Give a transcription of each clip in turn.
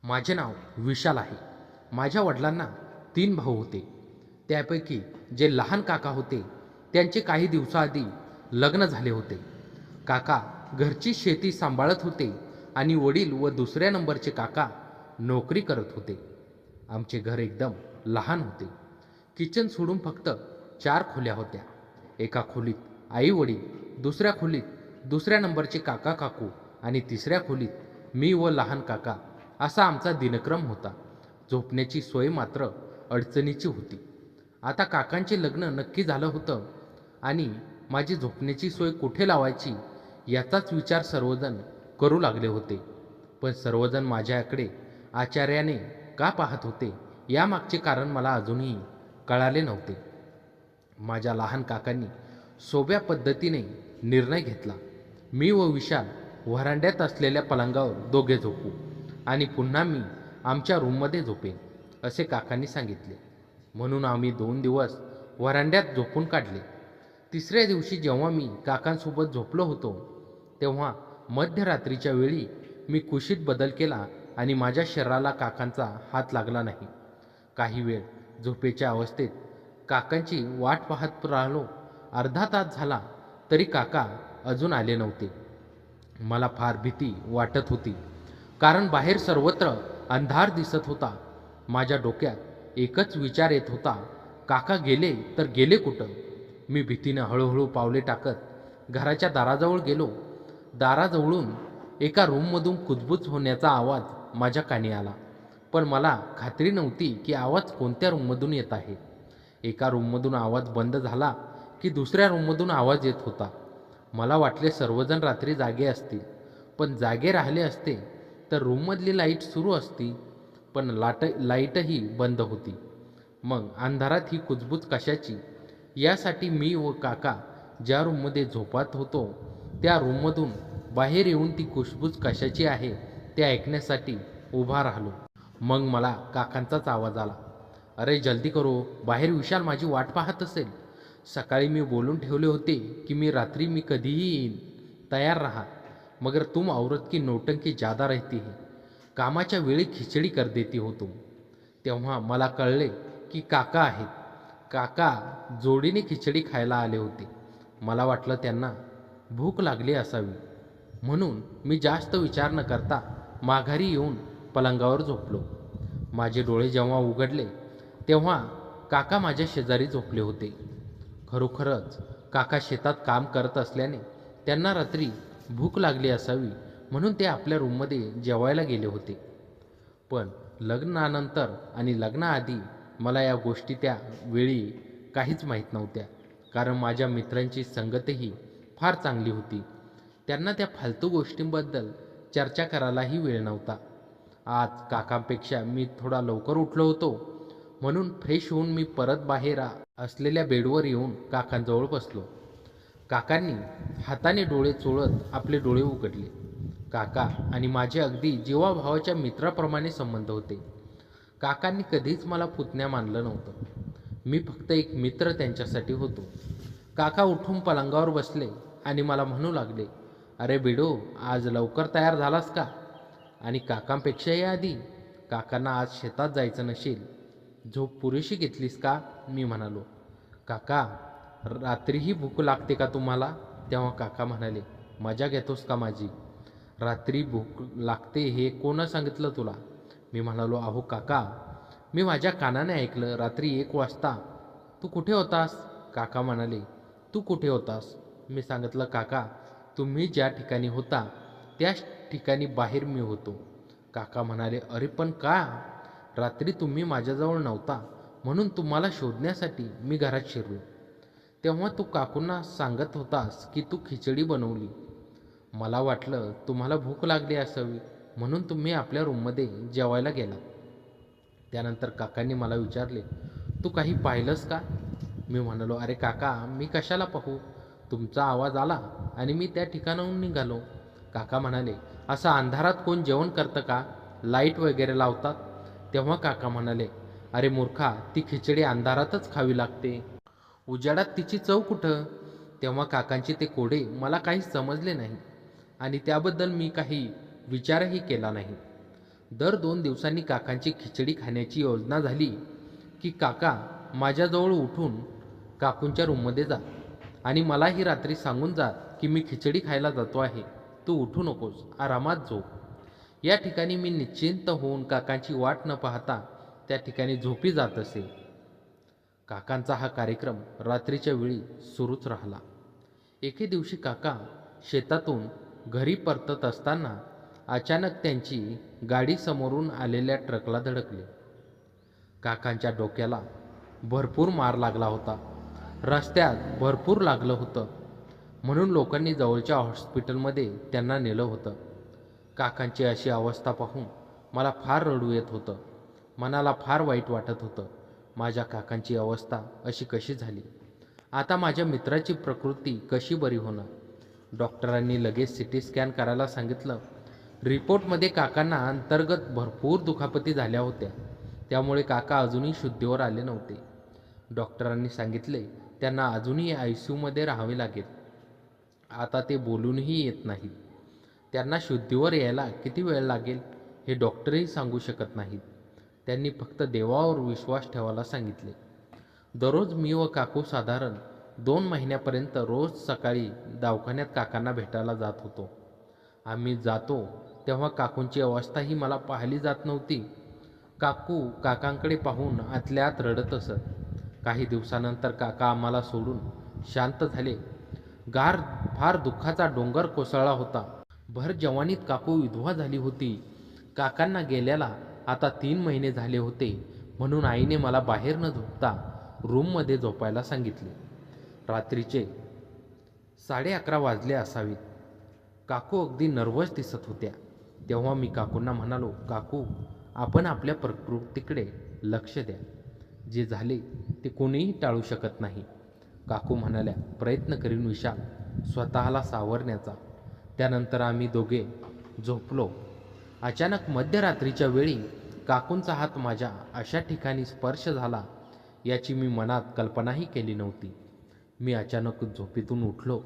माझे नाव विशाल आहे. माझ्या वडिलांना 3 भाऊ होते. त्यापैकी जे लहान काका होते त्यांचे काही दिवसाआधी लग्न झाले होते. काका घरची शेती सांभाळत होते आणि वडील व दुसऱ्या नंबरचे काका नोकरी करत होते. आमचे घर एकदम लहान होते. किचन सोडून फक्त 4 खोल्या होत्या. एका खोलीत आई वडील, दुसऱ्या खोलीत दुसऱ्या नंबरचे काका काकू आणि तिसऱ्या खोलीत मी व लहान काका असा आमचा दिनक्रम होता. झोपण्याची सोय मात्र अडचणीची होती. आता काकांचे लग्न नक्की झालं होतं आणि माझी झोपण्याची सोय कुठे लावायची याचाच विचार सर्वजण करू लागले होते. पण सर्वजण माझ्याकडे आश्चर्याने का पाहत होते यामागचे कारण मला अजूनही कळाले नव्हते. माझ्या लहान काकांनी सोप्या पद्धतीने निर्णय घेतला. मी व विशाल व्हरांड्यात असलेल्या पलंगावर दोघे झोपू आणि पुन्हा मी आमच्या रूममध्ये झोपेन असे काकांनी सांगितले. म्हणून आम्ही 2 दिवस व्हरांड्यात झोपून काढले. तिसऱ्या दिवशी जेव्हा मी काकांसोबत झोपलो होतो तेव्हा मध्यरात्रीच्या वेळी मी कुशीत बदल केला आणि माझ्या शरीराला काकांचा हात लागला नाही. काही वेळ झोपेच्या अवस्थेत काकांची वाट पाहत राहिलो. अर्धा तास झाला तरी काका अजून आले नव्हते. मला फार भीती वाटत होती, कारण बाहेर सर्वत्र अंधार दिसत होता. माझ्या डोक्यात एकच विचार येत होता, काका गेले तर गेले कुठं. मी भीतीनं हळूहळू पावले टाकत घराच्या दाराजवळ गेलो. दाराजवळून एका रूममधून कुजबुज होण्याचा आवाज माझ्या कानी आला, पण मला खात्री नव्हती की आवाज कोणत्या रूममधून येत आहे. एका रूममधून आवाज बंद झाला की दुसऱ्या रूममधून आवाज येत होता. मला वाटले सर्वजण रात्री जागे असतील, पण जागे राहिले असते तर रूममधली लाईट सुरू असती, पण लाईटही बंद होती. मग अंधारात ही कुजबूज कशाची यासाठी मी व काका ज्या रूममध्ये झोपत होतो त्या रूममधून बाहेर येऊन ती कुजबूज कशाची आहे ते ऐकण्यासाठी उभा राहिलो. मग मला काकांचाच आवाज आला, अरे जल्दी करो, बाहेर विशाल माझी वाट पाहत असेल. सकाळी मी बोलून ठेवले होते की मी रात्री कधीही येईन, तयार रहा, मगर तुम औरत की नौटंकी ज़्यादा रहती है. कामाच्या वेळी खिचडी कर देती हो तुम. तेव्हा मला कळले की काका आहेत. काका जोडीने खिचडी खायला आले होते. मला वाटलं त्यांना भूक लागली असावी, म्हणून मी जास्त विचार न करता माघारी येऊन पलंगावर झोपलो. माझे डोळे जेव्हा उघडले तेव्हा काका माझ्या शेजारी झोपले होते. खरोखरच काका शेतात काम करत असल्याने त्यांना रात्री भूक लागली असावी, म्हणून ते आपल्या रूममध्ये जेवायला गेले होते. पण लग्नानंतर आणि लग्नाआधी मला या गोष्टी त्या वेळी काहीच माहीत नव्हत्या, कारण माझ्या मित्रांची संगतही फार चांगली होती. त्यांना त्या फालतू गोष्टींबद्दल चर्चा करायलाही वेळ नव्हता. आज काकांपेक्षा मी थोडा लवकर उठलो होतो, म्हणून फ्रेश होऊन मी परत बाहेर असलेल्या बेडवर येऊन काकांजवळ बसलो. काकांनी हाताने डोळे चोळत आपले डोळे उघडले. काका आणि माझे अगदी जीवाभावाच्या मित्राप्रमाणे संबंध होते. काकांनी कधीच मला पुतण्या मानलं नव्हतं. मी फक्त एक मित्र त्यांच्यासाठी होतो. काका उठून पलंगावर बसले आणि मला म्हणू लागले, अरे बेडो, आज लवकर तयार झालास का? आणि काकांपेक्षाही आधी. काकांना आज शेतात जायचं नसेल, झोप पुरेशी घेतलीस का? मी म्हणालो, काका रात्रीही भूक लागते का तुम्हाला? तेव्हा काका म्हणाले, मजा घेतोस का माझी? रात्री भूक लागते हे कोण सांगितलं तुला? मी म्हणालो, अहो काका, मी माझ्या कानाने ऐकलं, रात्री 1 वाजता. तू कुठे होतास? काका म्हणाले, तू कुठे होतास? मी सांगितलं, काका तुम्ही ज्या ठिकाणी होता त्याच ठिकाणी बाहेर मी होतो. काका म्हणाले, अरे पण का? रात्री तुम्ही माझ्याजवळ नव्हता, म्हणून तुम्हाला शोधण्यासाठी मी घरात शिरलो. तेव्हा तू काकूंना सांगत होतास की तू खिचडी बनवली. मला वाटलं तुम्हाला भूक लागली असावी, म्हणून तुम्ही आपल्या रूममध्ये जेवायला गेला. त्यानंतर काकांनी मला विचारले, तू काही पाहिलंस का? मी म्हणालो, अरे काका मी कशाला पाहू? तुमचा आवाज आला आणि मी त्या ठिकाणाहून निघालो. काका म्हणाले, असं अंधारात कोण जेवण करतं का? लाईट वगैरे लावतात? तेव्हा काका म्हणाले, अरे मूर्खा, ती खिचडी अंधारातच खावी लागते, उजाडात तिची चव कुठं? तेव्हा काकांचे ते कोडे मला काही समजले नाही आणि त्याबद्दल मी काही विचारही केला नाही. दर 2 दिवसांनी काकांची खिचडी खाण्याची योजना झाली की काका माझ्याजवळ उठून काकूंच्या रूममध्ये जात आणि मलाही रात्री सांगून जात की मी खिचडी खायला जातो आहे, तू उठू नकोस, आरामात झोप. या ठिकाणी मी निश्चिंत होऊन काकांची वाट न पाहता त्या ठिकाणी झोपी जात असे. काकांचा हा कार्यक्रम रात्रीच्या वेळी सुरूच राहिला. एके दिवशी काका शेतातून घरी परतत असताना अचानक त्यांची गाडी समोरून आलेल्या ट्रकला धडकली. काकांच्या डोक्याला भरपूर मार लागला होता. रस्त्यात भरपूर लागलं होतं म्हणून लोकांनी जवळच्या हॉस्पिटलमध्ये त्यांना नेलं होतं. काकांची अशी अवस्था पाहून मला फार रडू येत होतं. मनाला फार वाईट वाटत होतं. माझ्या काकांची अवस्था अशी कशी झाली? आता माझ्या मित्राची प्रकृती कशी बरी होणार? डॉक्टरांनी लगेच CT स्कॅन करायला सांगितलं. रिपोर्टमध्ये काकांना अंतर्गत भरपूर दुखापती झाल्या होत्या. त्यामुळे काका अजूनही शुद्धीवर आले नव्हते. डॉक्टरांनी सांगितले त्यांना अजूनही ICUमध्ये राहावे लागेल. आता ते बोलूनही येत नाहीत. त्यांना शुद्धीवर यायला किती वेळ लागेल हे डॉक्टरही सांगू शकत नाहीत. त्यांनी फक्त देवावर विश्वास ठेवायला सांगितले. दररोज मी व काकू साधारण 2 महिन्यापर्यंत रोज सकाळी दवाखान्यात काकांना भेटायला जात होतो. आम्ही जातो तेव्हा काकूंची अवस्थाही मला पाहिली जात नव्हती. काकू काकांकडे पाहून आतल्या आत रडत असत. काही दिवसानंतर काका आम्हाला सोडून शांत झाले. फार दुःखाचा डोंगर कोसळला होता. भर जवानीत काकू विधवा झाली होती. काकांना गेल्याला आता 3 महिने झाले होते म्हणून आईने मला बाहेर न झोपता रूममध्ये झोपायला सांगितले. रात्रीचे 11:30 वाजले असावेत. काकू अगदी नर्वस दिसत होत्या. तेव्हा मी काकूंना म्हणालो, काकू आपण आपल्या प्रकृतीकडे लक्ष द्या. जे झाले ते कोणीही टाळू शकत नाही. काकू म्हणाल्या, प्रयत्न करीन विशाल स्वतःला सावरण्याचा. त्यानंतर आम्ही दोघे झोपलो. अचानक मध्यरात्रीच्या वेळी काकूंचा हात माझ्या अशा ठिकाणी स्पर्श झाला याची मी मनात कल्पनाही केली नव्हती. मी अचानक झोपेतून उठलो.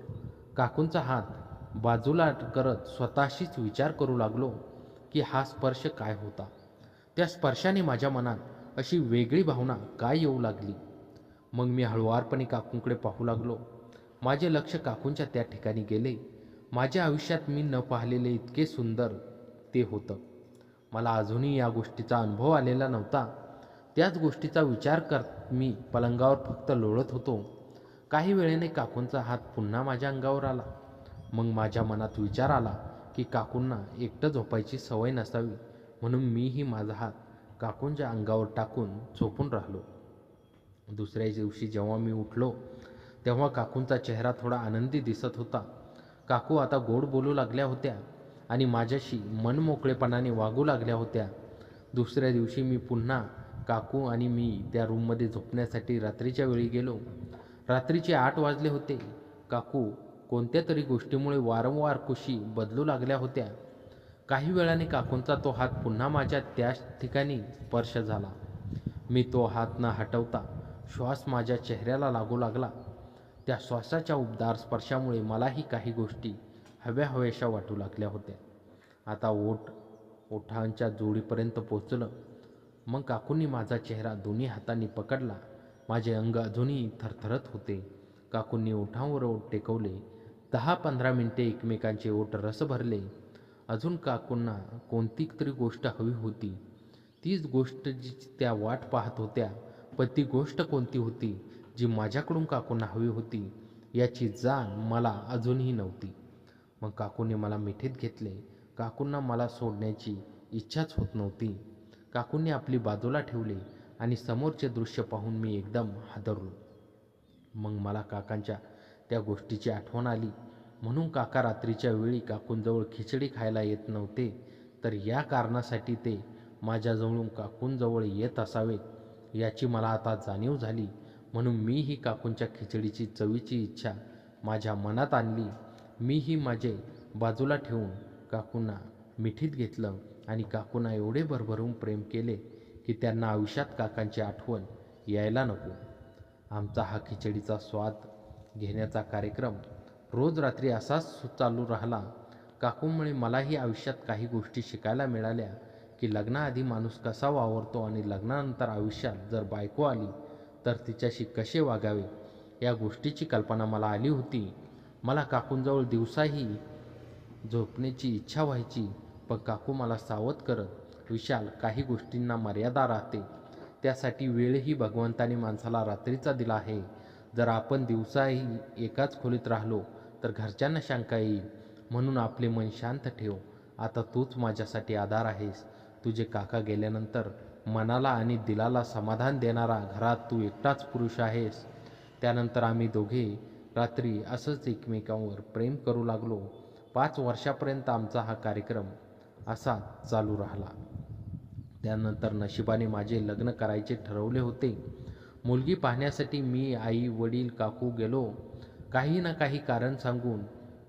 काकूंचा हात बाजूला करत स्वतःशीच विचार करू लागलो की हा स्पर्श काय होता. त्या स्पर्शाने माझ्या मनात अशी वेगळी भावना काय येऊ लागली. मग मी हळुवारपणे काकूंकडे पाहू लागलो. माझे लक्ष काकूंच्या त्या ठिकाणी गेले. माझ्या आयुष्यात मी न पाहिलेले इतके सुंदर ते होतं. मला अजूनही या गोष्टीचा अनुभव आलेला नव्हता. त्याच गोष्टीचा विचार करत मी पलंगावर फक्त लोळत होतो. काही वेळेने काकूंचा हात पुन्हा माझ्या अंगावर आला. मग माझ्या मनात विचार आला की काकूंना एकटं झोपायची सवय नसावी म्हणून मीही माझा हात काकूंच्या अंगावर टाकून झोपून राहिलो. दुसऱ्या दिवशी जेव्हा मी उठलो तेव्हा काकूंचा चेहरा थोडा आनंदी दिसत होता. काकू आता गोड बोलू लागल्या होत्या आणि माझ्याशी मनमोकळेपणाने वागू लागल्या होत्या. दुसऱ्या दिवशी मी पुन्हा काकू आणि मी त्या रूममध्ये झोपण्यासाठी रात्रीच्या वेळी गेलो. रात्रीचे 8 वाजले होते. काकू कोणत्या तरी गोष्टीमुळे वारंवार कुशी बदलू लागल्या होत्या. काही वेळाने काकूंचा तो हात पुन्हा माझ्या त्याच ठिकाणी स्पर्श झाला. मी तो हात न हटवता श्वास माझ्या चेहऱ्याला लागू लागला. त्या श्वासाच्या उबदार स्पर्शामुळे मलाही काही गोष्टी हव्याहव्याशा वाटू लागल्या होत्या. आता ओठांच्या जोडीपर्यंत पोचलं. मग काकूंनी माझा चेहरा दोन्ही हातांनी पकडला. माझे अंग अजूनही थरथरत होते. काकूंनी ओठांवर ओठ टेकवले. 10-15 मिनिटे एकमेकांचे ओठ रस भरले. अजून काकूंना कोणती तरी गोष्ट हवी होती. तीच गोष्ट जी त्या वाट पाहत होत्या. पण ती गोष्ट कोणती होती जी माझ्याकडून काकूंना हवी होती याची जाण मला अजूनही नव्हती. मग काकूंनी मला मिठीत घेतले. काकूंना मला सोडण्याची इच्छाच होत नव्हती. काकूंनी आपली बाजूला ठेवले आणि समोरचे दृश्य पाहून मी एकदम हादरलो. मग मला काकांच्या त्या गोष्टीची आठवण आली. म्हणून काका रात्रीच्या वेळी काकूंजवळ खिचडी खायला येत नव्हते तर या कारणासाठी ते माझ्याजवळून काकूंजवळ येत असावेत याची मला आता जाणीव झाली. म्हणून मीही काकूंच्या खिचडीची चवीची इच्छा माझ्या मनात आणली. मीही माझे बाजूला ठेवून काकूंना मिठीत घेतलं आणि काकूंना एवढे भरभरून प्रेम केले की त्यांना आयुष्यात काकांची आठवण यायला नको. आमचा हा खिचडीचा स्वाद घेण्याचा कार्यक्रम रोज रात्री असाच चालू राहिला. काकूंमुळे मलाही आयुष्यात काही गोष्टी शिकायला मिळाल्या. की लग्नाआधी माणूस कसा वावरतो आणि लग्नानंतर आयुष्यात जर बायको आली तर तिच्याशी कसे वागावे या गोष्टीची कल्पना मला आली होती. मला काकूंजवळ दिवसाही झोपण्याची इच्छा व्हायची, पण काकू मला सावध करत, विशाल, काही गोष्टींना मर्यादा राहते. त्यासाठी वेळही भगवंताने माणसाला रात्रीचा दिला आहे. जर आपण दिवसाही एकाच खोलीत राहिलो तर घरच्यांना शंका येईल. म्हणून आपले मन शांत ठेव. आता तूच माझ्यासाठी आधार आहेस. तुझे काका गेल्यानंतर मनाला आणि दिलाला समाधान देणारा घरात तू एकटाच पुरुष आहेस. त्यानंतर आम्ही दोघे रात्री असंच एकमेकांवर प्रेम करू लागलो. 5 वर्षापर्यंत आमचा हा कार्यक्रम असा चालू राहिला. त्यानंतर नशिबाने माझे लग्न करायचे ठरवले होते. मुलगी पाहण्यासाठी मी, आई, वडील, काकू गेलो. काही ना काही कारण सांगून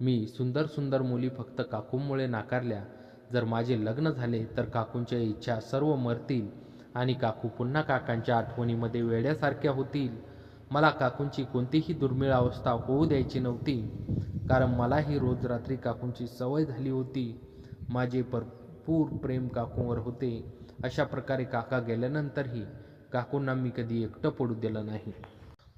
मी सुंदर सुंदर मुली फक्त काकूंमुळे नाकारल्या. जर माझे लग्न झाले तर काकूंच्या इच्छा सर्व मरतील आणि काकू पुन्हा काकांच्या आठवणीमध्ये वेड्यासारख्या होतील. मला काकूंची कोणतीही दुर्मिळ अवस्था होऊ द्यायची नव्हती, कारण मलाही रोज रात्री काकूंची सवय झाली होती. माझे भरपूर प्रेम काकूंवर होते. अशा प्रकारे काका गेल्यानंतरही काकूंना मी कधी एकटं पडू दिलं नाही.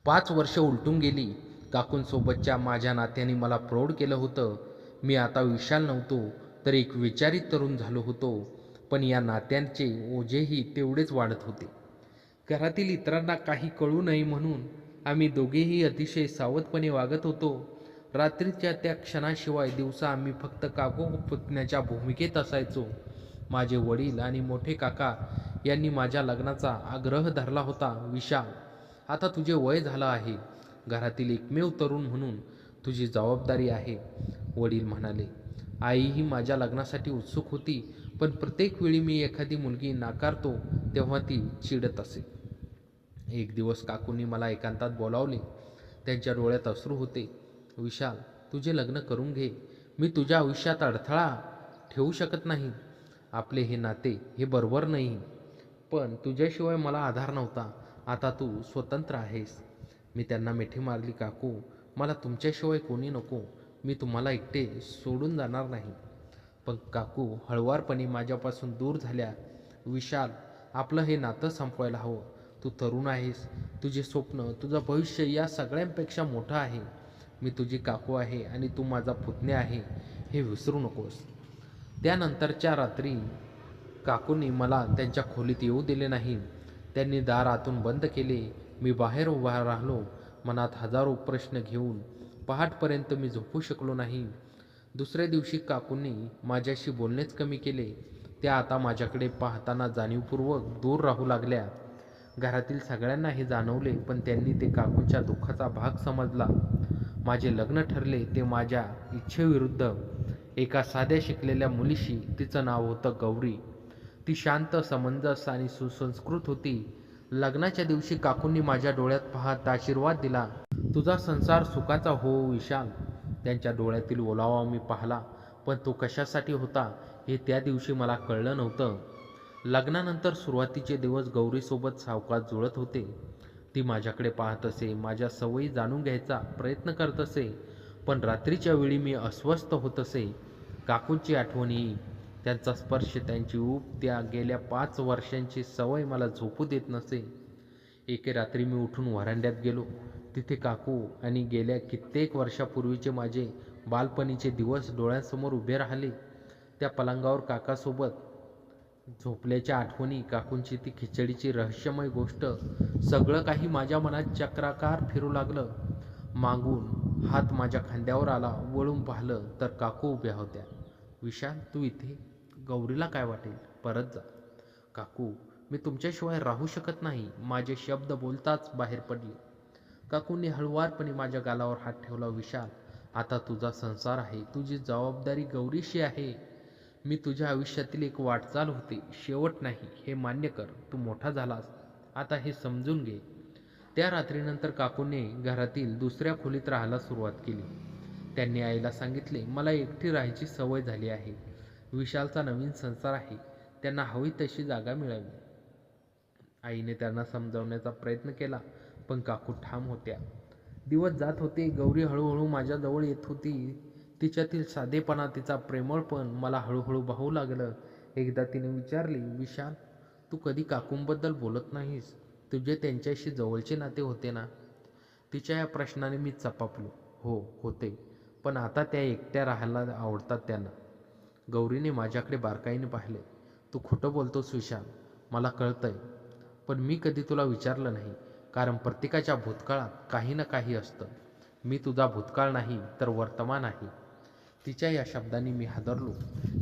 5 वर्ष उलटून गेली. काकूंसोबतच्या माझ्या नात्याने मला प्रौढ केलं होतं. मी आता विशाल नव्हतो तर एक विचारित तरुण झालो होतो. पण या नात्यांचे ओझेही तेवढेच वाढत होते. घरातील इतरांना काही कळू नये म्हणून आम्ही दोघेही अतिशय सावधपणे वागत होतो. रात्रीच्या त्या क्षणाशिवाय दिवसा आम्ही फक्त काकू पुतण्याच्या भूमिकेत असायचो. माझे वडील आणि मोठे काका यांनी माझ्या लग्नाचा आग्रह धरला होता. विशाल, आता तुझे वय झालं आहे. घरातील एकमेव तरुण म्हणून तुझी जबाबदारी आहे, वडील म्हणाले. आईही माझ्या लग्नासाठी उत्सुक होती, पण प्रत्येक वेळी मी एखादी मुलगी नाकारतो तेव्हा ती चिडत असे. एक दिवस काकूंनी मला एकांतात बोलावले. त्यांच्या डोळ्यात अश्रू होते. विशाल, तुझे लग्न करून घे. मी तुझ्या आयुष्यात अडथळा ठेवू शकत नाही. आपले हे नाते हे बरोबर नाही, पण तुझ्याशिवाय मला आधार नव्हता. आता तू स्वतंत्र आहेस. मी त्यांना मिठी मारली. काकू, मला तुमच्याशिवाय कोणी नको. मी तुम्हाला एकटे सोडून जाणार नाही. पण काकू हळुवारपणे माझ्यापासून दूर झाल्या. विशाल, आपलं हे नातं संपवायला हवं. तू तरुण आहेस. तुझे स्वप्न, तुझं भविष्य या सगळ्यांपेक्षा मोठं आहे. मी तुझी काकू आहे आणि तू माझा पुतण्या आहे, हे विसरू नकोस. त्यानंतरच्या रात्री काकूंनी मला त्यांच्या खोलीत येऊ दिले नाही. त्यांनी दार आतून बंद केले. मी बाहेर उभा राहिलो, मनात हजारो प्रश्न घेऊन. पहाटपर्यंत मी झोपू शकलो नाही. दुसऱ्या दिवशी काकूंनी माझ्याशी बोलणेच कमी केले. त्या आता माझ्याकडे पाहताना जाणीवपूर्वक दूर राहू लागल्या. घरातील सगळ्यांना हे जाणवले, पण त्यांनी ते काकूंच्या दुःखाचा भाग समजला. माझे लग्न ठरले ते माझ्या इच्छेविरुद्ध एका साध्या शिकलेल्या मुलीशी. तिचं नाव होतं गौरी. ती शांत, समंजस आणि सुसंस्कृत होती. लग्नाच्या दिवशी काकूंनी माझ्या डोळ्यात पाहत आशीर्वाद दिला. तुझा संसार सुखाचा हो विशाल. त्यांच्या डोळ्यातील ओलावा मी पाहिला, पण तो कशासाठी होता हे त्या दिवशी मला कळलं नव्हतं. लग्नानंतर सुरुवातीचे दिवस गौरीसोबत सावकाश जुळत होते. ती माझ्याकडे पाहत असे, माझ्या सवयी जाणून घ्यायचा प्रयत्न करत असे, पण रात्रीच्या वेळी मी अस्वस्थ होत असे. काकूंची आठवणी, त्यांचा स्पर्श, त्यांची ऊब, त्या गेल्या 5 वर्षांची सवय मला झोपू देत नसे. एके रात्री मी उठून व्हरांड्यात गेलो. तिथे काकू आणि गेल्या कित्येक वर्षापूर्वीचे माझे बालपणीचे दिवस डोळ्यांसमोर उभे राहिले. त्या पलंगावर काकासोबत झोपल्याच्या आठवणी, काकूंची ती खिचडीची रहस्यमय गोष्ट, सगळं काही माझ्या मनात चक्राकार फिरू लागलं. मागून हात माझ्या खांद्यावर आला. वळून पाहिलं तर काकू उभ्या होत्या. विशाल, तू इथे? गौरीला काय वाटेल? परत जा. काकू, मी तुमच्याशिवाय राहू शकत नाही. माझे शब्द बोलताच बाहेर पडले. काकूंनी हळुवारपणे माझ्या गालावर हात ठेवला. विशाल, आता तुझा संसार आहे. तुझी जबाबदारी गौरीशी आहे. मी तुझ्या आयुष्यातील एक वाटचाल होते, शेवट नाही, हे मान्य कर. तू मोठा झालास, आता हे समजून घे. त्या रात्रीनंतर काकूने घरातील दुसऱ्या खोलीत राहायला सुरुवात केली. त्यांनी आईला सांगितले, मला एकटी राहायची सवय झाली आहे. विशालचा नवीन संसार आहे, त्यांना हवी तशी जागा मिळावी. आईने त्यांना समजावण्याचा प्रयत्न केला, पण काकू ठाम होत्या. दिवस जात होते. गौरी हळूहळू माझ्याजवळ येत होती. तिच्यातील साधेपणा, तिचा प्रेमळपण मला हळूहळू भावू लागलं. एकदा तिने विचारले, विशाल, तू कधी काकूंबद्दल बोलत नाहीस? तुझे त्यांच्याशी जवळचे नाते होते ना? तिच्या या प्रश्नाने मी चपापलो. हो होते, पण आता त्या एकट्या राहायला आवडतात त्यांना. गौरीने माझ्याकडे बारकाईने पाहिले. तू खोटं बोलतोस विशाल, मला कळतंय. पण मी कधी तुला विचारलं नाही, कारण प्रत्येकाच्या भूतकाळात काही ना काही असतं. मी तुझा भूतकाळ नाही तर वर्तमान आहे. तिच्या या शब्दांनी मी हादरलो.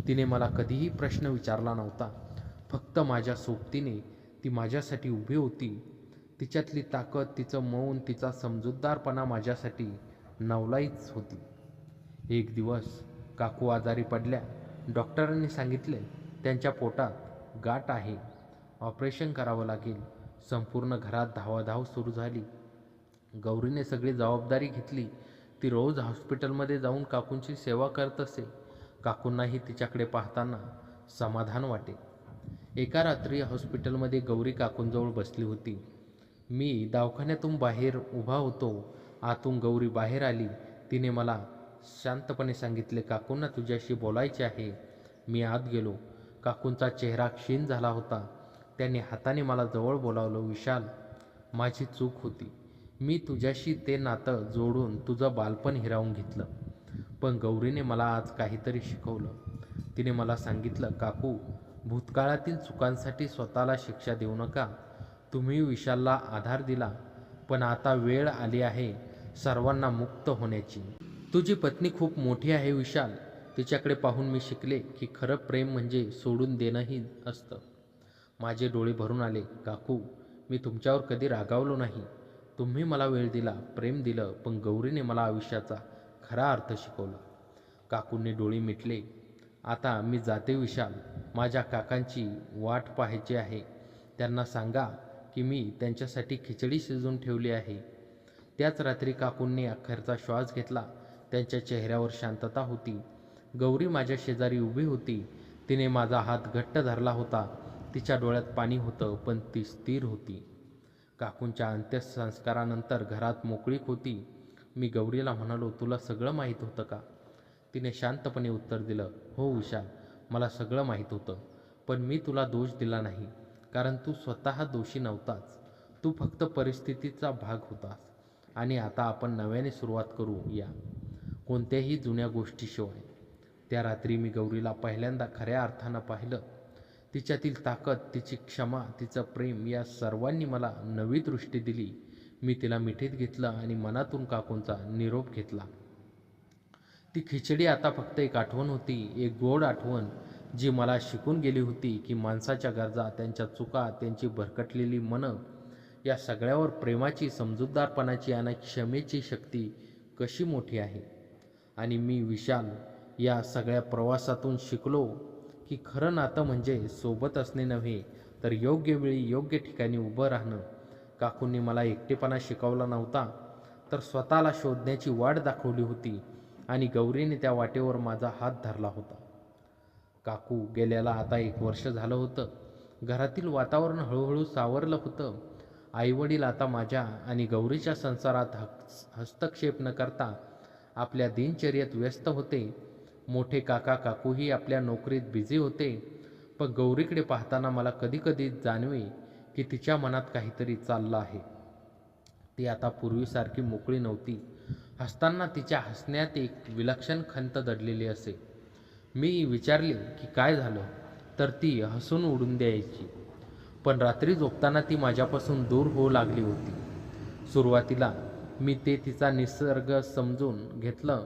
तिने मला कधीही प्रश्न विचारला नव्हता. फक्त माझ्या सोबतीने ती माझ्यासाठी उभी होती. तिच्यातली ताकद, तिचं मौन, तिचा समजूतदारपणा माझ्यासाठी नवलाईच होती. एक दिवस काकू आजारी पडल्या. डॉक्टरांनी सांगितले त्यांच्या पोटात गाठ आहे, ऑपरेशन करावं लागेल. संपूर्ण घरात धावाधाव सुरू झाली. गौरीने सगळी जबाबदारी घेतली. ती रोज हॉस्पिटलमध्ये जाऊन काकूंची सेवा करत असे. काकूंनाही तिच्याकडे पाहताना समाधान वाटे. एका रात्री हॉस्पिटलमध्ये गौरी काकूंजवळ बसली होती. मी दवाखान्यातून बाहेर उभा होतो. आतून गौरी बाहेर आली. तिने मला शांतपणे सांगितले, काकूंना तुझ्याशी बोलायचे आहे. मी आत गेलो. काकूंचा चेहरा क्षीण झाला होता. त्यांनी हाताने मला जवळ बोलावलं. विशाल, माझी चूक होती. मी तुझ्याशी ते नातं जोडून तुझं बालपण हिरावून घेतलं. पण गौरीने मला आज काहीतरी शिकवलं. तिने मला सांगितलं, काकू, भूतकाळातील चुकांसाठी स्वतःला शिक्षा देऊ नका. तुम्ही विशालला आधार दिला, पण आता वेळ आली आहे सर्वांना मुक्त होण्याची. तुझी पत्नी खूप मोठी आहे विशाल. तिच्याकडे पाहून मी शिकले की खरं प्रेम म्हणजे सोडून देणंही असतं. माझे डोळे भरून आले. काकू, मी तुमच्यावर कधी रागावलो नाही. तुम्ही मला वेळ दिला, प्रेम दिलं, पण गौरीने मला आयुष्याचा खरा अर्थ शिकवला. काकूंनी डोळे मिटले. आता मी जाते विशाल. माझ्या काकांची वाट पाहायची आहे. त्यांना सांगा की मी त्यांच्यासाठी खिचडी शिजवून ठेवली आहे. त्याच रात्री काकूंनी अखेरचा श्वास घेतला. त्यांच्या चेहऱ्यावर शांतता होती. गौरी माझ्या शेजारी उभी होती. तिने माझा हात घट्ट धरला होता. तिच्या डोळ्यात पाणी होतं, पण ती स्थिर होती. काकूंच्या अंत्यसंस्कारानंतर घरात मोकळीक होती. मी गौरीला म्हणालो, तुला सगळं माहीत होतं का? तिने शांतपणे उत्तर दिलं, हो विशाल, मला सगळं माहीत होतं. पण मी तुला दोष दिला नाही, कारण तू स्वतः दोषी नव्हताच. तू फक्त परिस्थितीचा भाग होतास. आणि आता आपण नव्याने सुरुवात करू या, कोणत्याही जुन्या गोष्टीशिवाय. त्या रात्री मी गौरीला पहिल्यांदा खऱ्या अर्थानं पाहिलं. तिच्यातील ताकद, तिची क्षमा, तिचं प्रेम या सर्वांनी मला नवी दृष्टी दिली. मी तिला मिठीत घेतलं आणि मनातून काकूंचा निरोप घेतला. ती खिचडी आता फक्त एक आठवण होती, एक गोड आठवण, जी मला शिकून गेली होती की माणसाच्या गरजा, त्यांच्या चुका, त्यांची भरकटलेली मनं, या सगळ्यावर प्रेमाची, समजूतदारपणाची आणि क्षमेची शक्ती कशी मोठी आहे. आणि मी विशाल या सगळ्या प्रवासातून शिकलो की खरं नातं म्हणजे सोबत असणे नव्हे, तर योग्य वेळी योग्य ठिकाणी उभं राहणं. काकूंनी मला एकटेपणा शिकवला नव्हता, तर स्वतःला शोधण्याची वाट दाखवली होती. आणि गौरीने त्या वाटेवर माझा हात धरला होता. काकू गेल्याला आता 1 वर्ष झालं होतं. घरातील वातावरण हळूहळू सावरलं होतं. आईवडील आता माझ्या आणि गौरीच्या संसारात हस्तक्षेप न करता आपल्या दिनचर्येत व्यस्त होते. मोठे काका काकूही आपल्या नोकरीत बिझी होते. पण गौरीकडे पाहताना मला कधीकधी जाणवे की तिच्या मनात काहीतरी चाललं आहे. ती आता पूर्वीसारखी मोकळी नव्हती. हसताना तिच्या हसण्यात एक विलक्षण खंत दडलेली असे. मी विचारले की काय झालं, तर ती हसून उडून द्यायची. पण रात्री झोपताना ती माझ्यापासून दूर होऊ लागली होती. सुरुवातीला मी तिचा निसर्ग समजून घेतलं,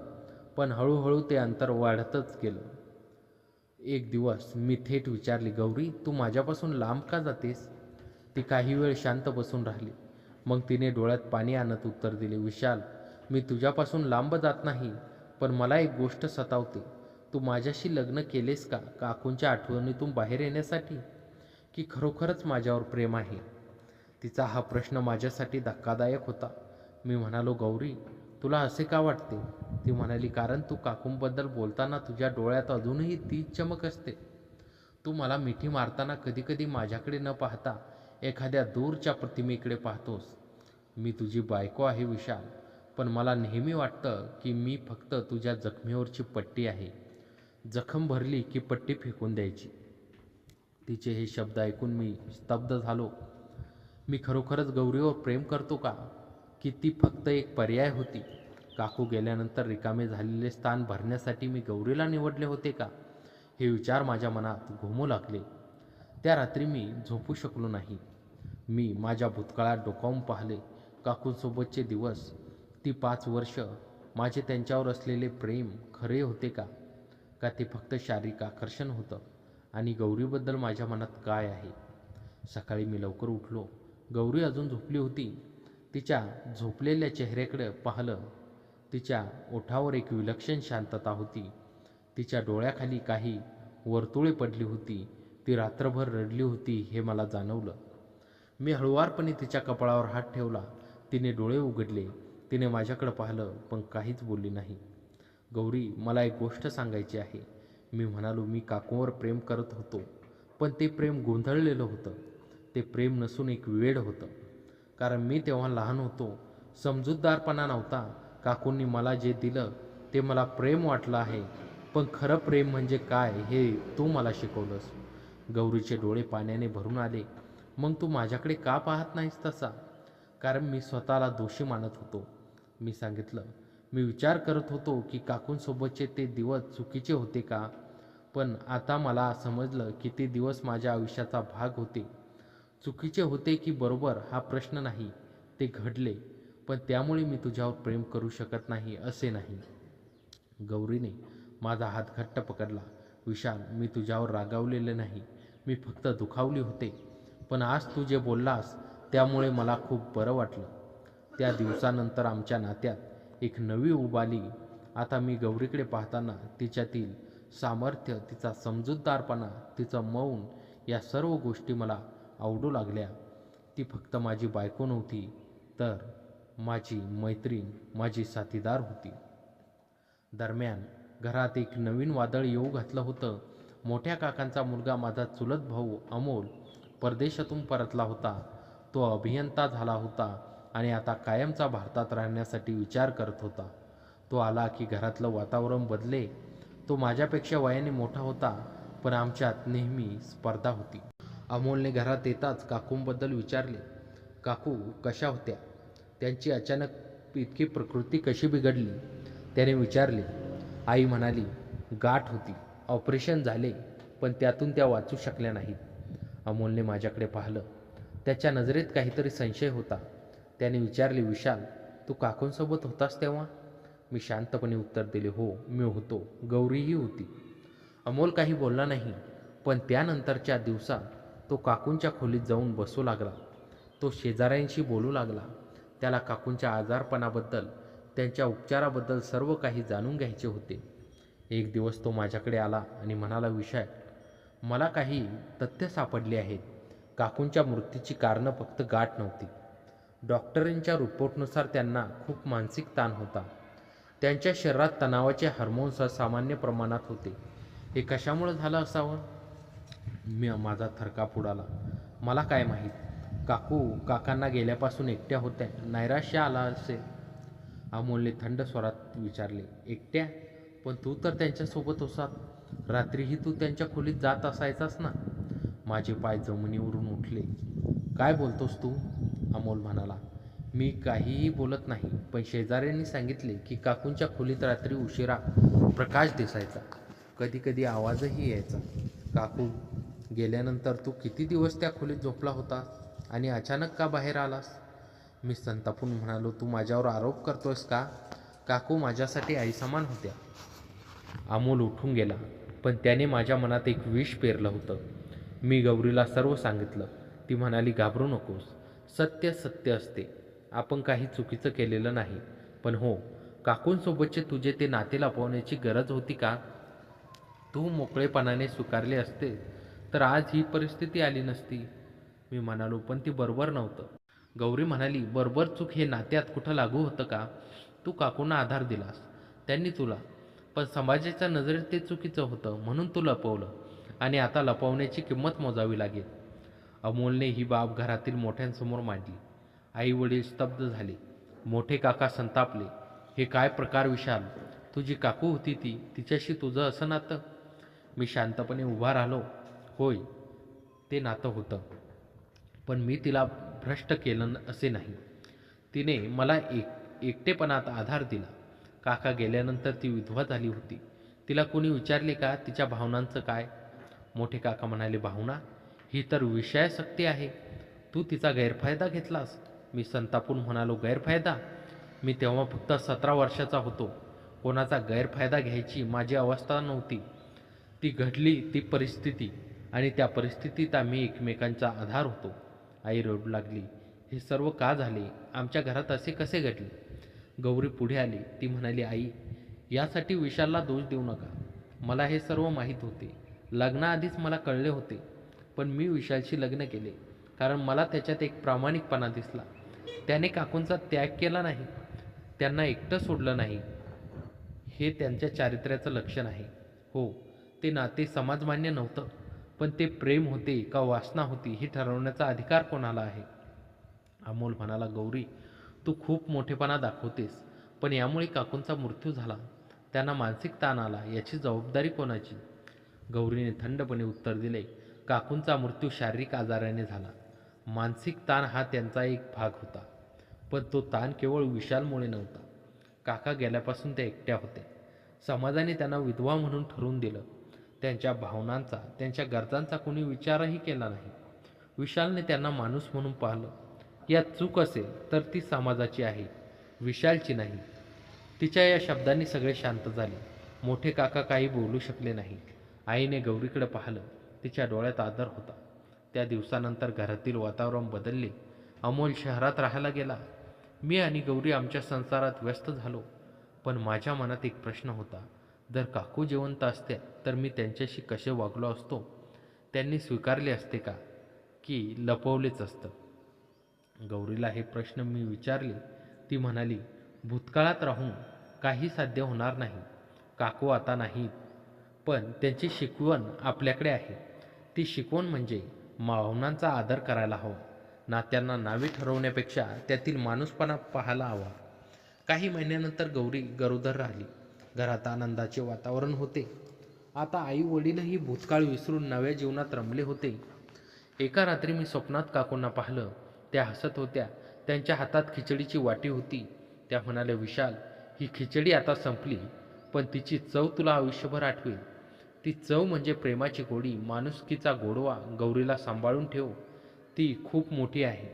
पण हळूहळू ते अंतर वाढतच गेलं. एक दिवस मी थेट विचारले, गौरी, तू माझ्यापासून लांब का जातेस? ती काही वेळ शांत बसून राहिली. मग तिने डोळ्यात पाणी आणत उत्तर दिले, विशाल, मी तुझ्यापासून लांब जात नाही, पण मला एक गोष्ट सतावते. तू माझ्याशी लग्न केलेस का काकूंच्या आठवणीतून बाहेर येण्यासाठी, की खरोखरच माझ्यावर प्रेम आहे? तिचा हा प्रश्न माझ्यासाठी धक्कादायक होता. मी म्हणालो, गौरी, तुला असे का वाटते? ती म्हणाली, कारण तू काकूंबद्दल बोलताना तुझ्या डोळ्यात अजूनही तीच चमक असते. तू मला मिठी मारताना कधीकधी माझ्याकडे न पाहता एखाद्या दूरच्या प्रतिमेकडे पाहतोस. मी तुझी बायको आहे विशाल, पण मला नेहमी वाटतं की मी फक्त तुझ्या जखमेवरची पट्टी आहे. जखम भरली की पट्टी फेकून द्यायची. तिचे हे शब्द ऐकून मी स्तब्ध झालो. मी खरोखरच गौरीवर प्रेम करतो का, की ती फक्त एक पर्याय होती? काकू गेल्यानंतर रिकामे झालेले स्थान भरण्यासाठी मी गौरीला निवडले होते का, हे विचार माझ्या मनात घुमू लागले. त्या रात्री मी झोपू शकलो नाही. मी माझ्या भूतकाळात डोकावून पाहिले. काकूंसोबतचे दिवस, ती 5 वर्ष, माझे त्यांच्यावर असलेले प्रेम खरे होते का, का ते फक्त शारीरिक आकर्षण होतं? आणि गौरीबद्दल माझ्या मनात काय आहे? सकाळी मी लवकर उठलो. गौरी अजून झोपली होती. तिच्या झोपलेल्या चेहऱ्याकडे पाहिलं. तिच्या ओठावर एक विलक्षण शांतता होती. तिच्या डोळ्याखाली काही वर्तुळे पडली होती. ती रात्रभर रडली होती हे मला जाणवलं. मी हळुवारपणे तिच्या कपाळावर हात ठेवला. तिने डोळे उघडले. तिने माझ्याकडे पाहिलं, पण काहीच बोलली नाही. गौरी, मला एक गोष्ट सांगायची आहे, मी म्हणालो. मी काकूवर प्रेम करत होतो, पण ते प्रेम गोंधळलेलं होतं. ते प्रेम नसून एक वेड होतं. कारण मी तेव्हा लहान होतो, समजूतदारपणा नव्हता. काकूंनी मला जे दिलं ते मला प्रेम वाटलं आहे, पण खरं प्रेम म्हणजे काय हे तू मला शिकवलंस. गौरीचे डोळे पाण्याने भरून आले. मग तू माझ्याकडे का पाहत नाहीस तसा? कारण मी स्वतःला दोषी मानत होतो. मी सांगितलं. मी विचार करत होतो की काकूंसोबतचे ते दिवस चुकीचे होते का, पण आता मला समजलं की ते दिवस माझ्या आयुष्याचा भाग होते. चुकीचे होते की बरोबर हा प्रश्न नाही, ते घडले. पण त्यामुळे मी तुझ्यावर प्रेम करू शकत नाही असे नाही. गौरीने माझा हात घट्ट पकडला. विशाल, मी तुझ्यावर रागावलेले नाही, मी फक्त दुखावली होते. पण आज तू जे बोललास त्यामुळे मला खूप बरं वाटलं. त्या दिवसानंतर आमच्या नात्यात एक नवी उब आली. आता मी गौरीकडे पाहताना तिच्यातील सामर्थ्य, तिचा समजूतदारपणा, तिचं मौन, या सर्व गोष्टी मला आवडू लागल्या. ती फक्त माझी बायको नव्हती, तर माझी मैत्रीण, माझी साथीदार होती. दरम्यान घरात एक नवीन वादळ येऊ घातलं होतं. मोठ्या काकांचा मुलगा, माझा चुलत भाऊ अमोल, परदेशातून परतला होता. तो अभियंता झाला होता आणि आता कायमचा भारतात राहण्यासाठी विचार करत होता. तो आला की घरातलं वातावरण बदले. तो माझ्यापेक्षा वयाने मोठा होता, पण आमच्यात नेहमी स्पर्धा होती. अमोलने घरात येताच काकूंबद्दल विचारले. काकू कशा होत्या? त्यांची अचानक इतकी प्रकृती कशी बिघडली? त्याने विचारले. आई म्हणाली, गाठ होती, ऑपरेशन झाले, पण त्यातून त्या वाचू शकल्या नाहीत. अमोलने माझ्याकडे पाहिलं. त्याच्या नजरेत काहीतरी संशय होता. त्याने विचारले, विशाल, तू काकूंसोबत होतास तेव्हा? मी शांतपणे उत्तर दिले, हो, मी होतो. गौरीही होती. अमोल काही बोलला नाही, पण त्यानंतरच्या दिवसात तो काकूंच्या खोलीत जाऊन बसू लागला. तो शेजाऱ्यांशी बोलू लागला. त्याला काकूंच्या आजारपणाबद्दल, त्यांच्या उपचाराबद्दल सर्व काही जाणून घ्यायचे होते. एक दिवस तो माझ्याकडे आला आणि म्हणाला, विशाल, मला काही तथ्य सापडली आहेत. काकूंच्या मृत्यूची कारणं फक्त गाठ नव्हती. डॉक्टरांच्या रिपोर्टनुसार त्यांना खूप मानसिक ताण होता. त्यांच्या शरीरात तणावाचे हार्मोन्स असामान्य प्रमाणात होते. हे कशामुळे झालं असावं? माझा थरकाप उडाला. मला काय माहीत. काकू काकांना गेल्यापासून एकट्या होत्या. नैराश्य आला असेल. अमोलने थंड स्वरात विचारले, एकट्या? पण तू तर त्यांच्यासोबत होसात. रात्रीही तू त्यांच्या खोलीत जात असायचास ना? माझे पाय जमिनीवरून उठले. काय बोलतोस तू? अमोल म्हणाला. मी काहीही बोलत नाही, पण शेजाऱ्यांनी सांगितले की काकूंच्या खोलीत रात्री उशिरा प्रकाश दिसायचा, कधीकधी आवाजही यायचा. काकू गेल्यानंतर तू किती दिवस त्या खोलीत झोपला होतास आणि अचानक का बाहेर आलास? मी संतापून म्हणालो, तू माझ्यावर आरोप करतोयस का? काकू माझ्यासाठी आईसमान होत्या. अमोल उठून गेला, पण त्याने माझ्या मनात एक विष पेरलं होतं. मी गौरीला सर्व सांगितलं. ती म्हणाली, घाबरू नकोस, सत्य सत्य असते. आपण काही चुकीचं केलेलं नाही. पण हो, काकूंसोबतचे तुझे ते नाते लपवण्याची गरज होती का? तू मोकळेपणाने स्वीकारले असते तर आज ही परिस्थिती आली नसती. मी म्हणालो, पण ती बरोबर नव्हतं. गौरी म्हणाली, बरोबर चूक हे नात्यात कुठं लागू होतं का? तू काकूंना आधार दिलास, त्यांनी तुला, पण समाजाच्या नजरेत ते चुकीचं होतं म्हणून तू लपवलं, आणि आता लपवण्याची किंमत मोजावी लागेल. अमोलने ही बाब घरातील मोठ्यांसमोर मांडली. आई वडील स्तब्ध झाले. मोठे काका संतापले. हे काय प्रकार विशाल? तुझी काकू होती ती, तिच्याशी तुझं असं नातं? मी शांतपणे उभा राहिलो. होय, ते नातं होतं. पण मी तिला भ्रष्ट केलं असे नाही. तिने मला एकटेपणात आधार दिला. काका गेल्यानंतर ती विधवा झाली होती. तिला कोणी विचारले का तिच्या भावनांचं काय? मोठे काका म्हणाले, भावना ही तर विषयासक्ती आहे. तू तिचा गैरफायदा घेतलास. मी संतापून म्हणालो, गैरफायदा? मी तेव्हा फक्त 17 वर्षाचा होतो. कोणाचा गैरफायदा घ्यायची माझी अवस्था नव्हती. ती घडली ती परिस्थिती, आणि त्या परिस्थितीत आम्ही एकमेकांचा आधार होतो. आई रडू लागली, हे सर्व का झाले? आमच्या घरात असे कसे घडले? गौरी पुढे आली. ती म्हणाली, आई, यासाठी विशालला दोष देऊ नका. मला हे सर्व माहीत होते. लग्नाआधीच मला कळले होते. पण मी विशालशी लग्न केले कारण मला त्याच्यात एक प्रामाणिकपणा दिसला. त्याने काकूंचा त्याग केला नाही, त्यांना एकटं सोडलं नाही. हे त्यांच्या चारित्र्याचं लक्षण आहे. हो, ते नाते समाजमान्य नव्हतं, पण ते प्रेम होते का वासना होती हे ठरवण्याचा अधिकार कोणाला आहे? अमोल म्हणाला, गौरी, तू खूप मोठेपणा दाखवतेस, पण यामुळे काकूंचा मृत्यू झाला, त्यांना मानसिक ताण आला, याची जबाबदारी कोणाची? गौरीने थंडपणे उत्तर दिले, काकूंचा मृत्यू शारीरिक आजाराने झाला. मानसिक ताण हा त्यांचा एक भाग होता, पण तो ताण केवळ विशालमुळे नव्हता. काका गेल्यापासून त्या एकट्या होत्या. समाजाने त्यांना विधवा म्हणून ठरवून दिलं. त्यांच्या भावनांचा, त्यांच्या गरजांचा कोणी विचारही केला नाही. विशालने त्यांना माणूस म्हणून पाहिलं. यात चूक असेल तर ती समाजाची आहे, विशालची नाही. तिच्या या शब्दांनी सगळे शांत झाले. मोठे काका काही बोलू शकले नाही. आईने गौरीकडे पाहिलं. तिच्या डोळ्यात आदर होता. त्या दिवसानंतर घरातील वातावरण बदलले. अमोल शहरात राहायला गेला. मी आणि गौरी आमच्या संसारात व्यस्त झालो. पण माझ्या मनात एक प्रश्न होता. जर काकू जिवंत असत्या तर मी त्यांच्याशी कसे वागलो असतो? त्यांनी स्वीकारले असते का, की लपवलेच असतं? गौरीला हे प्रश्न मी विचारले. ती म्हणाली, भूतकाळात राहून काही साध्य होणार नाही. काकू आता नाहीत, पण त्यांची शिकवण आपल्याकडे आहे. ती शिकवण म्हणजे भावनांचा आदर करायला हवा. नात्यांना नावे ठरवण्यापेक्षा त्यातील माणूसपणा पाहायला हवा. काही महिन्यानंतर गौरी गरोदर राहिली. घरात आनंदाचे वातावरण होते. आता आई वडीलही भूतकाळ विसरून नव्या जीवनात रमले होते. एका रात्री मी स्वप्नात काकूंना पाहिलं. त्या हसत होत्या. त्यांच्या हातात खिचडीची वाटी होती. त्या म्हणाल्या, विशाल, ही खिचडी आता संपली, पण तिची चव तुला आयुष्यभर आठवेल. ती चव म्हणजे प्रेमाची गोडी, माणुसकीचा गोडवा. गौरीला सांभाळून ठेव, ती खूप मोठी आहे.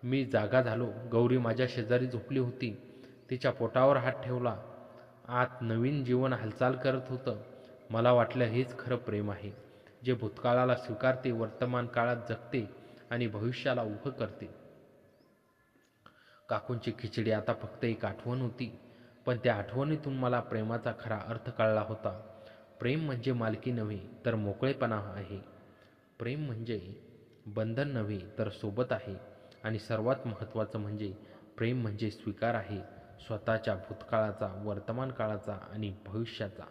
मी जागा झालो. गौरी माझ्या शेजारी झोपली होती. तिच्या पोटावर हात ठेवला. आत नवीन जीवन हालचाल करत होतं. मला वाटलं हेच खरं प्रेम आहे, जे भूतकाळाला स्वीकारते, वर्तमान काळात जगते आणि भविष्याला उभं करते. काकूंची खिचडी आता फक्त एक आठवण होती, पण त्या आठवणीतून मला प्रेमाचा खरा अर्थ कळला होता. प्रेम म्हणजे मालकी नव्हे तर मोकळेपणा आहे. प्रेम म्हणजे बंधन नव्हे तर सोबत आहे. आणि सर्वात महत्त्वाचं म्हणजे प्रेम म्हणजे स्वीकार आहे, स्वतःच्या भूतकाळाचा, वर्तमान काळाचा आणि भविष्याचा.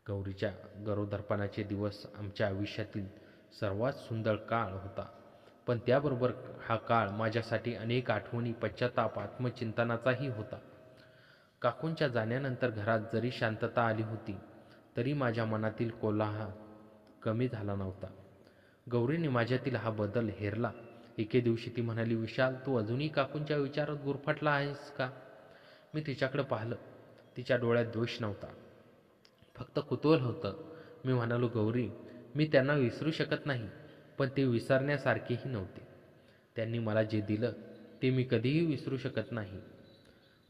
गौरीच्या गरोदरपणाचे दिवस आमच्या आयुष्यातील सर्वात सुंदर काळ होता. पण त्याबरोबर हा काळ माझ्यासाठी अनेक आठवणी, पश्चाताप, आत्मचिंतनाचाही होता. काकूंच्या जाण्यानंतर घरात जरी शांतता आली होती, तरी माझ्या मनातील कोलाहल कमी झाला नव्हता. गौरीने माझ्यातील हा बदल हेरला. एके दिवशी ती म्हणाली, विशाल, तू अजूनही काकूंच्या विचारात गुरफटला आहेस का? मी तिच्याकडे पाहिलं. तिच्या डोळ्यात द्वेष नव्हता, फक्त कुतूहल होतं. मी म्हणालो, गौरी, मी त्यांना विसरू शकत नाही, पण ते विसरण्यासारखेही नव्हते. त्यांनी मला जे दिलं ते मी कधीही विसरू शकत नाही.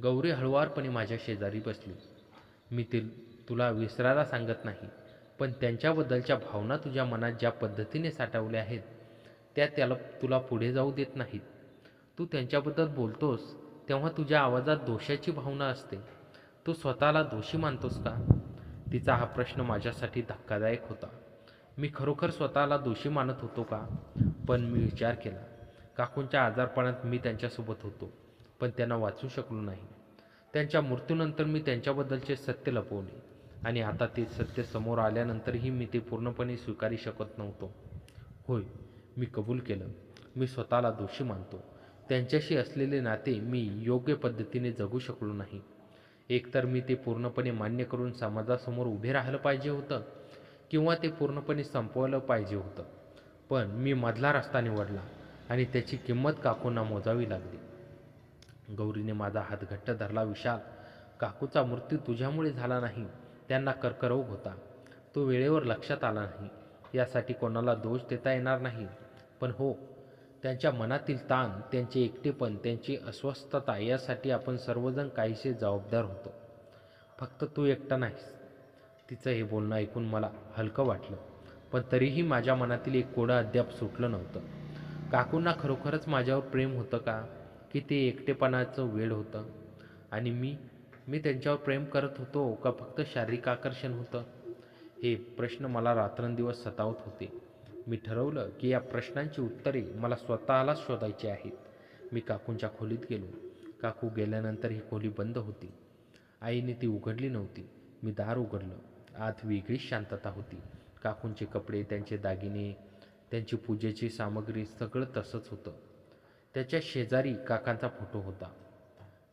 गौरी हळुवारपणे माझ्या शेजारी बसली. मी तुला विसरायला सांगत नाही, पण त्यांच्याबद्दलच्या भावना तुझ्या मनात ज्या पद्धतीने साठवल्या आहेत त्या तुला पुढे जाऊ देत नाहीत. तू त्यांच्याबद्दल बोलतोस तेव्हा तुझ्या आवाजात दोषाची भावना असते. तू स्वतःला दोषी मानतोस का? तिचा हा प्रश्न माझ्यासाठी धक्कादायक होता. मी खरोखर स्वतःला दोषी मानत होतो का? पण मी विचार केला, काकूंच्या आजारपणात मी त्यांच्यासोबत होतो, पण त्यांना वाचू शकलो नाही. त्यांच्या मृत्यूनंतर मी त्यांच्याबद्दलचे सत्य लपवले, आणि आता ते सत्य समोर आल्यानंतरही मी ते पूर्णपणे स्वीकारू शकत नव्हतो. होय, मी कबूल केलं, मी स्वतःला दोषी मानतो. त्यांच्याशी असलेले नाते मी योग्य पद्धतीने जगू शकलो नाही. एकतर मी ते पूर्णपणे मान्य करून समाजासमोर उभे राहिलं पाहिजे होतं, किंवा ते पूर्णपणे संपवलं पाहिजे होतं. पण मी मधला रस्ता निवडला आणि त्याची किंमत काकूंना मोजावी लागली. गौरीने माझा हात घट्ट धरला. विशाल, काकूचा मृत्यू तुझ्यामुळे झाला नाही. त्यांना कर्करोग होता. तो वेळेवर लक्षात आला नाही. यासाठी कोणाला दोष देता येणार नाही. पण हो, त्यांच्या मनातील ताण, त्यांचे एकटेपण, त्यांची अस्वस्थता यासाठी आपण सर्वजण काहीसे जबाबदार होतो. फक्त तू एकटा नाहीस. तिचं हे बोलणं ऐकून मला हलकं वाटलं. पण तरीही माझ्या मनातील एक कोडं अद्याप सुटलं नव्हतं. काकूंना खरोखरच माझ्यावर प्रेम होतं का? की ते एकटेपणाचं वेड होतं? आणि मी त्यांच्यावर प्रेम करत होतो का फक्त शारीरिक आकर्षण होतं? हे प्रश्न मला रात्रंदिवस सतावत होते. मी ठरवलं की या प्रश्नांची उत्तरे मला स्वतःलाच शोधायची आहेत. मी काकूंच्या खोलीत गेलो. काकू गेल्यानंतर ही खोली बंद होती. आईने ती उघडली नव्हती. मी दार उघडलं. आत वेगळीच शांतता होती. काकूंचे कपडे, त्यांचे दागिने, त्यांची पूजेची सामग्री सगळं तसंच होतं. त्याच्या शेजारी काकांचा फोटो होता.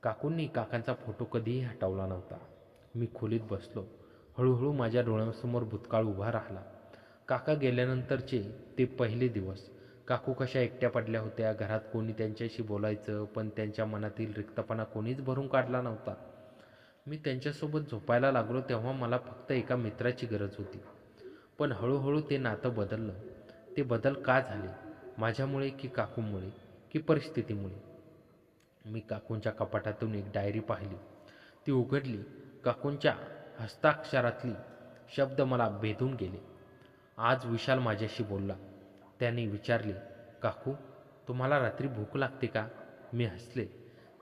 काकूंनी काकांचा फोटो कधीही हटवला नव्हता. मी खोलीत बसलो. हळूहळू माझ्या डोळ्यांसमोर भूतकाळ उभा राहिला. काका गेल्यानंतरचे ते पहिले दिवस. काकू कशा एकट्या पडल्या होत्या. घरात कोणी त्यांच्याशी बोलायचं, पण त्यांच्या मनातील रिक्तपणा कोणीच भरून काढला नव्हता. मी त्यांच्यासोबत झोपायला लागलो तेव्हा मला फक्त एका मित्राची गरज होती. पण हळूहळू ते नातं बदललं. ते बदल का झाले? माझ्यामुळे की काकूमुळे की परिस्थितीमुळे? मी काकूंच्या कपाटातून एक डायरी पाहिली. ती उघडली. काकूंच्या हस्ताक्षरातली शब्द मला भेदून गेले. आज विशाल माझ्याशी बोलला. त्याने विचारले, काकू, तुम्हाला रात्री भूक लागते का? मी हसले.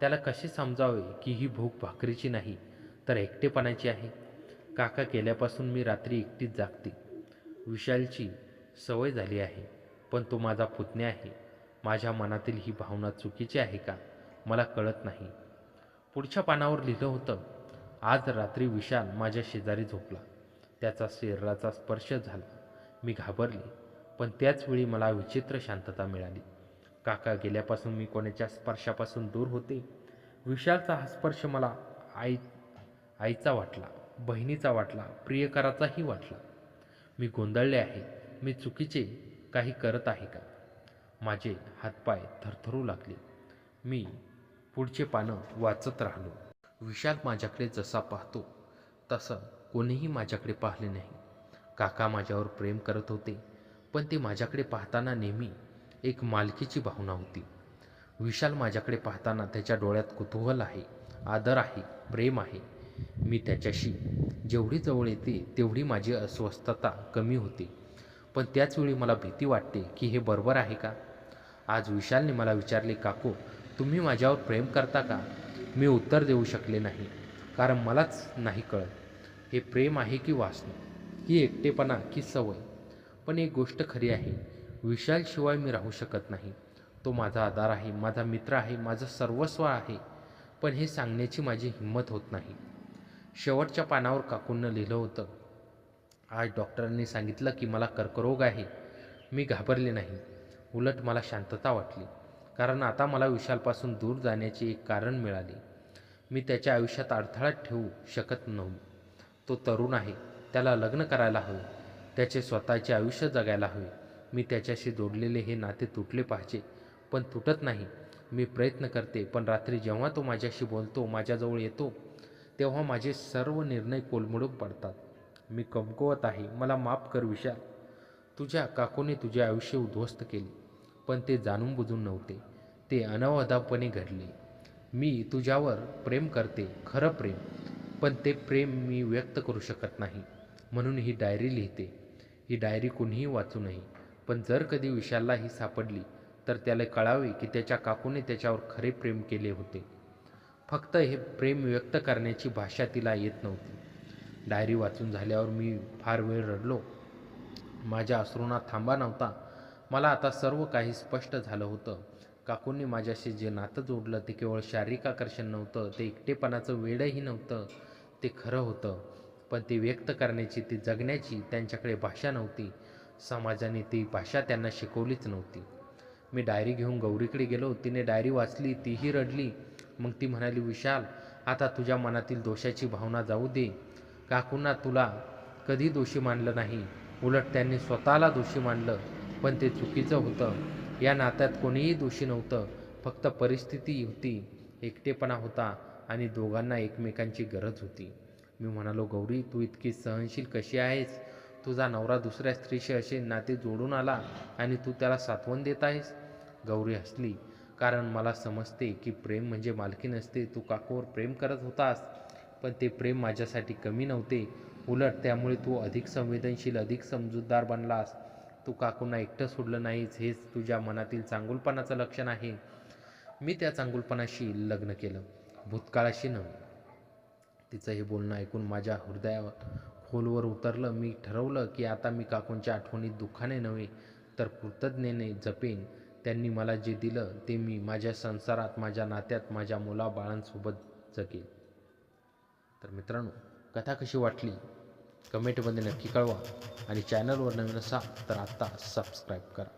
त्याला कसे समजावे की ही भूक भाकरीची नाही तर एकटेपणाची आहे. काका गेल्यापासून मी रात्री एकटीच जागते. विशालची सवय झाली आहे, पण तो माझा पुतण्या आहे. माझ्या मनातील ही भावना चुकीची आहे का? मला कळत नाही. पुढच्या पानावर लिहिलं होतं, आज रात्री विशाल माझ्या शेजारी झोपला. त्याचा शरीराचा स्पर्श झाला. मी घाबरले, पण त्याचवेळी मला विचित्र शांतता मिळाली. काका गेल्यापासून मी कोणाच्या स्पर्शापासून दूर होते. विशालचा हा स्पर्श मला आईचा वाटला, बहिणीचा वाटला, प्रियकराचाही वाटला. मी गोंधळले आहे. मी चुकीचे काही करत आहे का? माझे हातपाय थरथरू लागले. मी पुढचे पानं वाचत राहिलो. विशाल माझ्याकडे जसा पाहतो तसं कोणीही माझ्याकडे पाहिले नाही. काका माझ्यावर प्रेम करत होते, पण ते माझ्याकडे पाहताना नेहमी एक मालकीची भावना होती. विशाल माझ्याकडे पाहताना त्याच्या डोळ्यात कुतूहल आहे, आदर आहे, प्रेम आहे. मी त्याच्याशी जेवढी जवळ येते तेवढी माझी अस्वस्थता कमी होते. पण त्याचवेळी मला भीती वाटते की हे बरोबर आहे का? आज विशालने मला विचारले, काकू, तुम्ही माझ्यावर प्रेम करता का? मी उत्तर देऊ शकले नाही, कारण मलाच नाही कळत. हे प्रेम आहे की वासना, की एकटेपणा, की सवय? पण एक गोष्ट खरी आहे, विशालशिवाय मी राहू शकत नाही. तो माझा आधार आहे, माझा मित्र आहे, माझं सर्वस्व आहे. पण हे सांगण्याची माझी हिंमत होत नाही. शेवटच्या पानावर काकूंनं लिहिलं होतं, आज डॉक्टरांनी सांगितलं की मला कर्करोग आहे. मी घाबरले नाही. उलट मला शांतता वाटली, कारण आता मला विशालपासून दूर जाण्याचे एक कारण मिळाले. मी त्याच्या आयुष्यात अडथळा ठेवू शकत नव्हतो. तो तरुण आहे, त्याला लग्न करायला हवे, त्याचे स्वतःचे आयुष्य जगायला हवे. मी त्याच्याशी जोडलेले हे नाते तुटले पाहिजे, पण तुटत नाही. मी प्रयत्न करते, पण रात्री जेव्हा तो माझ्याशी बोलतो, माझ्याजवळ येतो, तेव्हा माझे सर्व निर्णय कोलमडून पडतात. मी कमकुवत आहे. मला माफ कर विशाल. तुझ्या काकूने तुझे आयुष्य उद्ध्वस्त केले, पण ते जाणून बुजून नव्हते. ते अनवधानपणे घडले. मी तुझ्यावर प्रेम करते, खरं प्रेम, पण ते प्रेम मी व्यक्त करू शकत नाही. म्हणून ही डायरी लिहिते. ही डायरी कुणीही वाचू नये. पण जर कधी विशालला ही सापडली तर त्याला कळावे की त्याच्या काकूने त्याच्यावर खरे प्रेम केले होते. फक्त हे प्रेम व्यक्त करण्याची भाषा तिला येत नव्हती. डायरी वाचून झाल्यावर मी फार वेळ रडलो. माझ्या अश्रूंना थांबा नव्हता. मला आता सर्व काही स्पष्ट झालं होतं. काकूंनी माझ्याशी जे नातं जोडलं ते केवळ शारीरिक आकर्षण नव्हतं, ते एकटेपणाचं वेडही नव्हतं. ते खरं होतं, पण ते व्यक्त करण्याची, ते जगण्याची त्यांच्याकडे भाषा नव्हती. समाजाने ती भाषा त्यांना शिकवलीच नव्हती. मी डायरी घेऊन गौरीकडे गेलो. तिने डायरी वाचली, तीही रडली. मग ती म्हणाली, विशाल, आता तुझ्या मनातील दोषाची भावना जाऊ दे. काकूंना तुला कधी दोषी मानलं नाही, उलट त्यांनी स्वतःला दोषी मानलं. पण ते चुकीचं होतं. या नात्यात कोणीही दोषी नव्हतं, फक्त परिस्थिती होती, एकटेपणा होता आणि दोघांना एकमेकांची गरज होती. मी म्हणालो, गौरी, तू इतकी सहनशील कशी आहेस? तुझा नवरा दुसऱ्या स्त्रीशी असे नाते जोडून आला आणि तू त्याला साथवण देत आहेस. गौरी हसली, कारण मला समजते की प्रेम म्हणजे मालकी नसते. तू काकूवर प्रेम करत होतास, पण ते प्रेम माझ्यासाठी कमी नव्हते. उलट त्यामुळे तू अधिक संवेदनशील, अधिक समजूतदार बनलास. तू काकूंना एकटं सोडलं नाहीस, हेच तुझ्या मनातील चांगुलपणाचं लक्षण आहे. मी त्या चांगुलपणाशी लग्न केलं, भूतकाळाशी नव्हे. तिचं हे बोलणं ऐकून माझ्या हृदयावर खोलवर उतरलं. मी ठरवलं की आता मी काकूंच्या आठवणीत दुःखाने नव्हे तर कृतज्ञतेने जपेन. त्यांनी मला जे दिलं ते मी माझ्या संसारात, माझ्या नात्यात, माझ्या मुलाबाळांसोबत जगेन. तर मित्रांनो, कथा कशी वाटली कमेंटमध्ये नक्की कळवा आणि चॅनलवर नवीन असाल तर आत्ता सबस्क्राईब करा.